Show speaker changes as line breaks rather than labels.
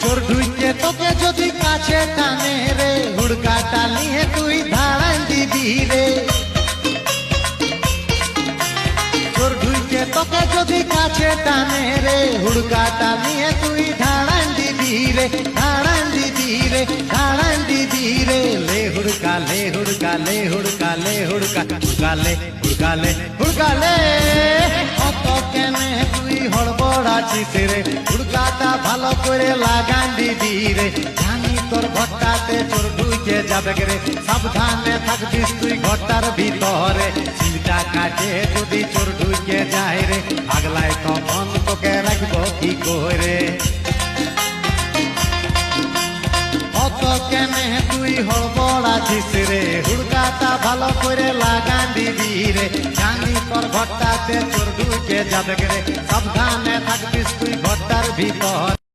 চোর ঢুইকে তোকে যদি কাছে টানে রে, হুড়কাটা নিয়ে তুই ধাড়ান দিবি রে। চোর ঢুইকে তোকে যদি কাছে টানে রে, হুড়কাটা নিয়ে তুই ধাড়ান দিবি রে, ধাড়ান দিবি রে, ধাড়ান দিবি রে। লে হুড়কা লে হুড়কা লে হুড়কা লে হুড়কা, হুড়কালে হুড়কালে হুড়কালে। অত কেনে তুই হড়বড়াছিস রে, হুড়কাটা ভালো করে লাগান দিবি রে। জানি তোর ঘরটাতে চোর ঢুকে যাবে রে, সাবধানে থাকবিস তুই ঘরটার ভিতরে। চিন্তা কাটে যদি চোর ঢুকে যায় রে, আগলায় তখন তোকে রাখবো কি করে। অত কেনে তুই হড়বড়াছিস রে, হুড়কাটা ভালো করে লাগান দিবি রে। জানি তোর ঘরটাতে চোর ঢুকে যাবে রে, সাবধানে থাকবিস তুই ঘরটার ভিতর।